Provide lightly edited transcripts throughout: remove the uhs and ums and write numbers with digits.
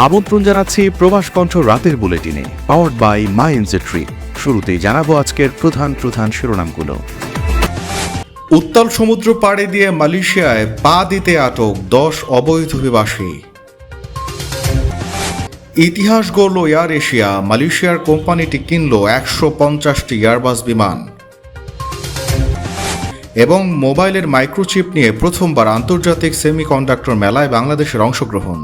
আমন্ত্রণ জানাচ্ছি প্রবাস কণ্ঠ রাতের বুলেটিনে, পাওয়ার্ড বাই মাই এনজেট্রি। শুরুতেই জানাবো আজকের প্রধান শিরোনামগুলো। উত্তাল সমুদ্র পাড়ে দিয়ে মালয়েশিয়ায় পা দিতে আটক 10 অবৈধ অভিবাসী। ইতিহাস গড়ল এয়ার এশিয়া, মালয়েশিয়ার কোম্পানিটি কিনল 150টি এয়ারবাস বিমান। এবং মোবাইলের মাইক্রোচিপ নিয়ে প্রথমবার আন্তর্জাতিক সেমিকন্ডাক্টর মেলায় বাংলাদেশের অংশগ্রহণ।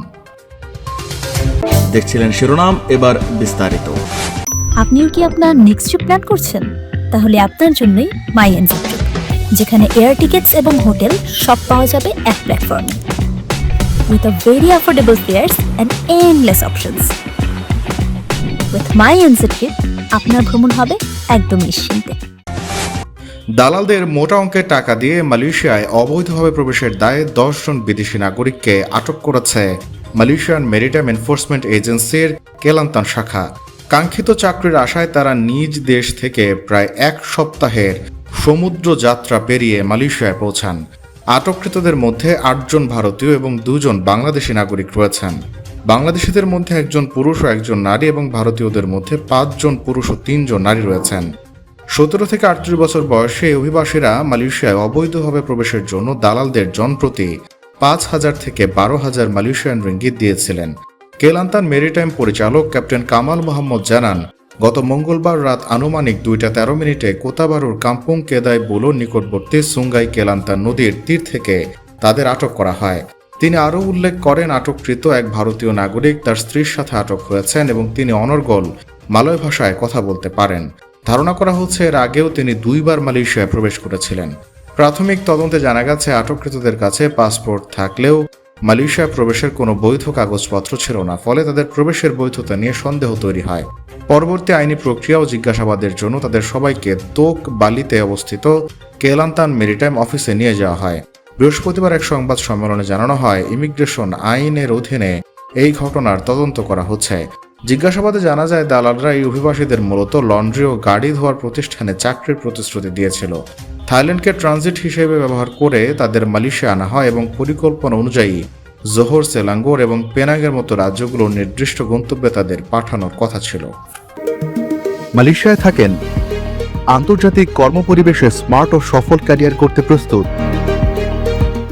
দেখছিলেন শিরোনাম, এবার বিস্তারিত। আপনিও কি আপনার নেক্সট ট্রিপ প্ল্যান করছেন? তাহলে আপনার জন্যই মাই এনজেট্রি, যেখানে এয়ার টিকেটস এবং হোটেল সব পাওয়া যাবে এক প্ল্যাটফর্মে, with a very affordable fares and endless options. With my এনজেট্রি আপনার ভ্রমণ হবে একদম নিশ্চিন্তে। দালালদের মোটা অঙ্কের টাকা দিয়ে মালয়েশিয়ায় অবৈধভাবে প্রবেশের দায়ে 10 জন বিদেশি নাগরিককে আটক করেছে মালয়েশিয়ান মেরিটাইম এনফোর্সমেন্ট এজেন্সির কেলান্তান শাখা। কাঙ্ক্ষিত চাকরির আশায় তারা নিজ দেশ থেকে প্রায় 1 সপ্তাহের সমুদ্র যাত্রা পেরিয়ে মালয়েশিয়ায় পৌঁছান। আটককৃতদের মধ্যে 8 জন ভারতীয় এবং 2 জন বাংলাদেশি নাগরিক রয়েছেন। বাংলাদেশিদের মধ্যে 1 জন পুরুষ ও 1 জন নারী এবং ভারতীয়দের মধ্যে 5 জন পুরুষ ও 3 জন নারী রয়েছেন। 17 থেকে 38 বছর বয়সে এই অভিবাসীরা মালয়েশিয়ায় অবৈধভাবে প্রবেশের জন্য দালালদের জনপ্রতি 5,000 থেকে 12,000 মালয়েশিয়ান রিঙ্গিত দিয়েছিলেন। কেলান্তান মেরিটাইম পরিচালক ক্যাপ্টেন কামাল মোহাম্মদ জানান, গত মঙ্গলবার রাত আনুমানিক 2টা 13 মিনিটে কোতাবারুর কাম্পুং কেদাই বুলোর নিকটবর্তী সুঙ্গাই কেলান্তান নদীর তীর থেকে তাদের আটক করা হয়। তিনি আরও উল্লেখ করেন, আটককৃত এক ভারতীয় নাগরিক তার স্ত্রীর সাথে আটক হয়েছেন এবং তিনি অনর্গল মালয় ভাষায় কথা বলতে পারেন। ধারণা করা হচ্ছে এর আগেও তিনি 2 বার মালয়েশিয়ায় প্রবেশ করেছিলেন। প্রাথমিক তদন্তে জানা গেছে আটককৃতদের কাছে পাসপোর্ট থাকলেও মালয়েশিয়ায় প্রবেশের কোনো বৈধ কাগজপত্র ছিল না, ফলে তাদের প্রবেশের বৈধতা নিয়ে সন্দেহ তৈরি হয়। পরবর্তী আইনি প্রক্রিয়া ও জিজ্ঞাসাবাদের জন্য তাদের সবাইকে তোক বালিতে অবস্থিত কেলান্তান মেরিটাইম অফিসে নিয়ে যাওয়া হয়। বৃহস্পতিবার এক সংবাদ সম্মেলনে জানানো হয়, ইমিগ্রেশন আইনের অধীনে এই ঘটনার তদন্ত করা হচ্ছে। জিজ্ঞাসাবাদে জানা যায়, দালালরা এই অভিবাসীদের মূলত লন্ড্রি ও গাড়ি ধোয়ার প্রতিষ্ঠানে চাকরির প্রতিশ্রুতি দিয়েছিল। থাইল্যান্ডকে ট্রানজিট হিসেবে ব্যবহার করে তাদের মালয়েশিয়া আনা হয় এবং পরিকল্পনা অনুযায়ী জোহর, সেলাঙ্গোর এবং পেনাংয়ের মতো রাজ্যগুলোর নির্দিষ্ট গন্তব্যে তাদের পাঠানোর কথা ছিল। মালয়েশিয়ায় থাকেন, আন্তর্জাতিক কর্মপরিবেশে স্মার্ট ও সফল ক্যারিয়ার করতে প্রস্তুত,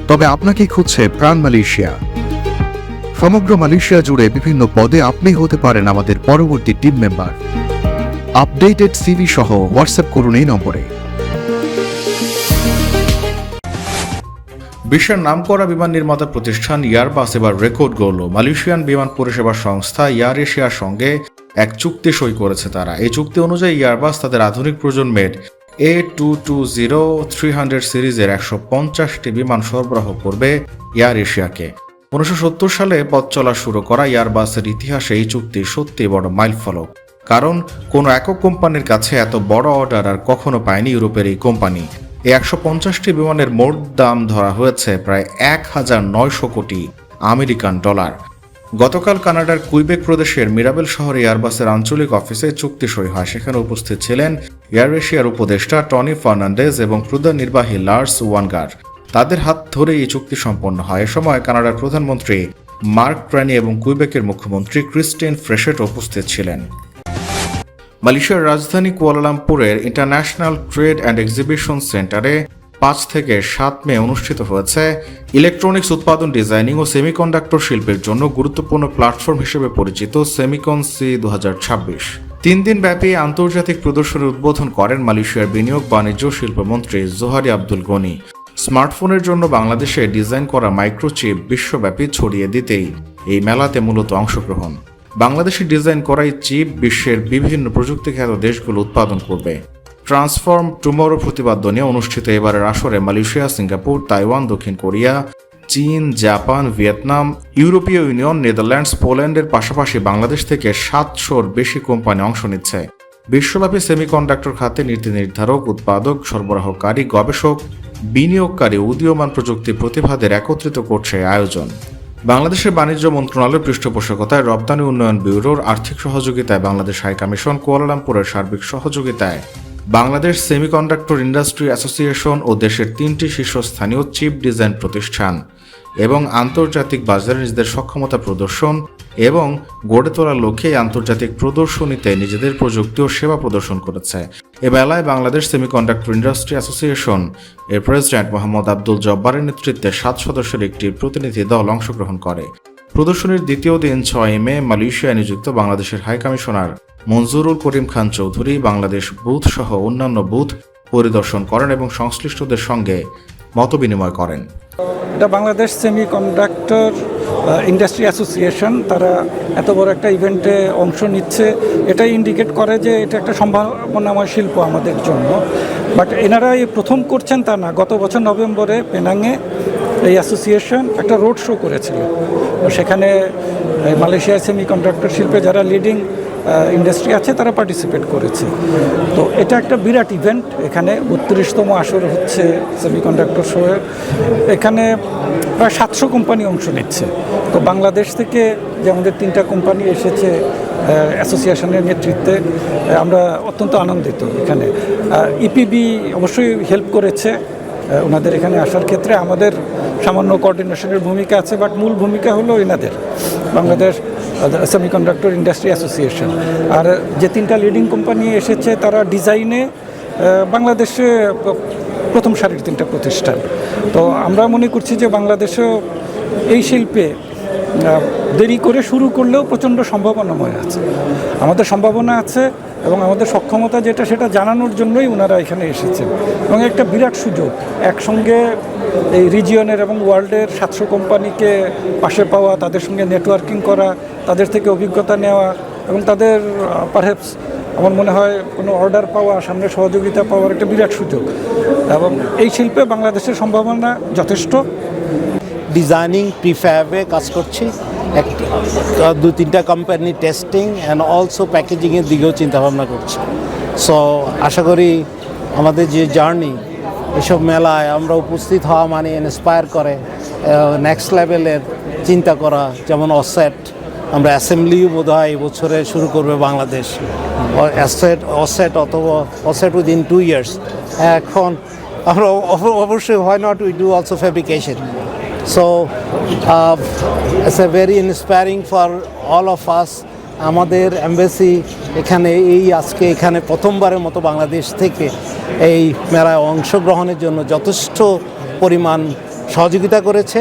তবে আপনাকে খুঁজছে প্রাণ মালয়েশিয়া। সমগ্র মালয়েশিয়া জুড়ে বিভিন্ন পদে আপনি হতে পারেন আমাদের পরবর্তী টিম মেম্বার। আপডেটেড সিভি সহ হোয়াটসঅ্যাপ করুন এই নম্বরে। বিশ্বের নামকরা বিমান নির্মাতা প্রতিষ্ঠান এয়ারবাস এবার রেকর্ড গড়ল। মালয়েশিয়ান বিমান পরিষেবা সংস্থা এয়ার এশিয়ার সঙ্গে এক চুক্তি সই করেছে তারা। এই চুক্তি অনুযায়ী এয়ারবাস তাদের আধুনিক প্রজন্মের A220-300 সিরিজের 150টি বিমান সরবরাহ করবে এয়ার এশিয়াকে। 1970 সালে পথ চলা শুরু করা এয়ারবাসের ইতিহাসে এই চুক্তি সত্যি বড় মাইলফলক, কারণ কোনো একক কোম্পানির কাছে এত বড় অর্ডার আর কখনো পায়নি ইউরোপের এই কোম্পানি। এই 150টি বিমানের মোট দাম ধরা হয়েছে প্রায় 1,900 কোটি আমেরিকান ডলার। গতকাল কানাডার কুইবেক প্রদেশের মিরাবেল শহরে এয়ারবাসের আঞ্চলিক অফিসে চুক্তি সই হয়। সেখানে উপস্থিত ছিলেন এয়ার এশিয়ার উপদেষ্টা টনি ফার্নান্ডেজ এবং প্রধান নির্বাহী লার্স ওয়ানগার। তাদের হাত ধরে এই চুক্তি সম্পন্ন হয়। এ সময় কানাডার প্রধানমন্ত্রী মার্ক ক্রানি এবং কুইবেকের মুখ্যমন্ত্রী ক্রিস্টিন ফ্রেশেট উপস্থিত ছিলেন। মালয়েশিয়ার রাজধানী কুয়ালালামপুরের ইন্টারন্যাশনাল ট্রেড অ্যান্ড এক্সিবিশন সেন্টারে 5 থেকে 7 মে অনুষ্ঠিত হয়েছে ইলেকট্রনিক্স উৎপাদন, ডিজাইনিং ও সেমিকন্ডাক্টর শিল্পের জন্য গুরুত্বপূর্ণ প্ল্যাটফর্ম হিসেবে পরিচিত সেমিকন সি 2026। 3 দিন ব্যাপী আন্তর্জাতিক প্রদর্শনীর উদ্বোধন করেন মালয়েশিয়ার বিনিয়োগ, বাণিজ্য ও শিল্পমন্ত্রী জোহারি আব্দুল গনি। স্মার্টফোনের জন্য বাংলাদেশে ডিজাইন করা মাইক্রোচিপ বিশ্বব্যাপী ছড়িয়ে দিতেই এই মেলাতে মূলত অংশগ্রহণ। বাংলাদেশে ডিজাইন করা এই চিপ বিশ্বের বিভিন্ন প্রযুক্তিখ্যাত দেশগুলো উৎপাদন করবে। ট্রান্সফর্ম টুমরো প্রতিপাদ্য নিয়ে অনুষ্ঠিত এবারের আসরে মালয়েশিয়া, সিঙ্গাপুর, তাইওয়ান, দক্ষিণ কোরিয়া, চীন, জাপান, ভিয়েতনাম, ইউরোপীয় ইউনিয়ন, নেদারল্যান্ডস, পোল্যান্ডের পাশাপাশি বাংলাদেশ থেকে 700-র বেশি কোম্পানি অংশ নিচ্ছে। বিশ্বব্যাপী সেমিকন্ডাক্টর খাতে নীতি নির্ধারক, উৎপাদক, সরবরাহকারী, গবেষক, বিনিয়োগকারী, উদীয়মান প্রযুক্তি প্রতিভাদের একত্রিত করছে আয়োজন। বাংলাদেশের বাণিজ্য মন্ত্রণালয়ের পৃষ্ঠপোষকতায় রপ্তানি উন্নয়ন ব্যুরোর আর্থিক সহযোগিতায় বাংলাদেশ হাই কমিশন, কুয়ালালামপুরের সার্বিক সহযোগিতায় বাংলাদেশ সেমিকন্ডাক্টর ইন্ডাস্ট্রি অ্যাসোসিয়েশন ও দেশের 3টি শীর্ষস্থানীয় চিপ ডিজাইন প্রতিষ্ঠান এবং আন্তর্জাতিক বাজারে নিজেদের সক্ষমতা প্রদর্শন এবং গড়ে তোলার লক্ষ্যে এই আন্তর্জাতিক প্রদর্শনীতে নিজেদের প্রযুক্তি ও সেবা প্রদর্শন করেছে। এ বেলায় বাংলাদেশ সেমিকন্ডাক্টর ইন্ডাস্ট্রি অ্যাসোসিয়েশন এর প্রেসিডেন্ট মোহাম্মদ আব্দুল জব্বারের নেতৃত্বে 7 সদস্যের একটি প্রতিনিধি দল অংশগ্রহণ করে। প্রদর্শনীর দ্বিতীয় দিন 6 মে মালয়েশিয়ায় নিযুক্ত বাংলাদেশের high commissioner Monjurul Karim Khan Chowdhury Bangladesh booth সহ অন্যান্য বুথ পরিদর্শন করেন এবং সংশ্লিষ্টদের সঙ্গে মতবিনিময় করেন। এটা বাংলাদেশ সেমিকন্ডাক্টর ইন্ডাস্ট্রি অ্যাসোসিয়েশন, তারা এত বড় একটা ইভেন্টে অংশ নিচ্ছে, এটাই ইন্ডিকেট করে যে এটা একটা সম্ভাবনাময় শিল্প আমাদের জন্য। বাট এনারা এই প্রথম করছেন তা না, গত বছর নভেম্বরে পেনাংয়ে এই অ্যাসোসিয়েশন একটা রোড শো করেছিল। সেখানে মালয়েশিয়ার সেমিকন্ডাক্টর শিল্পে যারা লিডিং ইন্ডাস্ট্রি আছে তারা পার্টিসিপেট করেছে। তো এটা একটা বিরাট ইভেন্ট, এখানে 32তম আসর হচ্ছে সেমিকন্ডাক্টর শোয়ের। এখানে প্রায় 700 কোম্পানি অংশ নিচ্ছে। তো বাংলাদেশ থেকে যে আমাদের 3টা কোম্পানি এসেছে অ্যাসোসিয়েশনের নেতৃত্বে, আমরা অত্যন্ত আনন্দিত। এখানে ইপিবি অবশ্যই হেল্প করেছে ওনাদের এখানে আসার ক্ষেত্রে। আমাদের সামান্য কোঅর্ডিনেশনের ভূমিকা আছে, বাট মূল ভূমিকা হলো এনাদের, বাংলাদেশ সেমিকন্ডাক্টর ইন্ডাস্ট্রি অ্যাসোসিয়েশন। আর যে 3টা লিডিং কোম্পানি এসেছে তারা ডিজাইনে বাংলাদেশে প্রথম সারির 3টা প্রতিষ্ঠান। তো আমরা মনে করছি যে বাংলাদেশেও এই শিল্পে দেরি করে শুরু করলেও প্রচণ্ড সম্ভাবনাময় আছে, আমাদের সম্ভাবনা আছে এবং আমাদের সক্ষমতা যেটা সেটা জানানোর জন্যই ওনারা এখানে এসেছেন। এবং একটা বিরাট সুযোগ একসঙ্গে এই রিজিয়নের এবং ওয়ার্ল্ডের 700 কোম্পানিকে পাশে পাওয়া, তাদের সঙ্গে নেটওয়ার্কিং করা, তাদের থেকে অভিজ্ঞতা নেওয়া এবং তাদের পারহ্যাপস আমার মনে হয় কোনো অর্ডার পাওয়া, সামনে সহযোগিতা পাওয়ার একটা বিরাট সুযোগ। এবং এই শিল্পে বাংলাদেশের সম্ভাবনা যথেষ্ট। ডিজাইনিং প্রিফ্যাবে কাজ করছি, 2-3টা কোম্পানি টেস্টিং অ্যান্ড অলসো প্যাকেজিংয়ের দিকেও চিন্তাভাবনা করছি। সো আশা করি আমাদের যে জার্নি এসব মেলায় আমরা উপস্থিত হওয়া মানে ইন্সপায়ার করে নেক্সট লেভেলের চিন্তা করা। যেমন অসেট, আমরা অ্যাসেম্বলিও বোধ হয় এবছরে শুরু করবে বাংলাদেশ, অসেট অথবা অসেট উইদিন 2 years। এখন আমরা অবশ্যই হয় not we do also fabrication. So it's a very inspiring for all of us. আমাদের এমবাসি এখানে আজকে এখানে প্রথমবারের মতো বাংলাদেশ থেকে এই মেলায় অংশগ্রহণের জন্য যথেষ্ট পরিমাণ সহযোগিতা করেছে।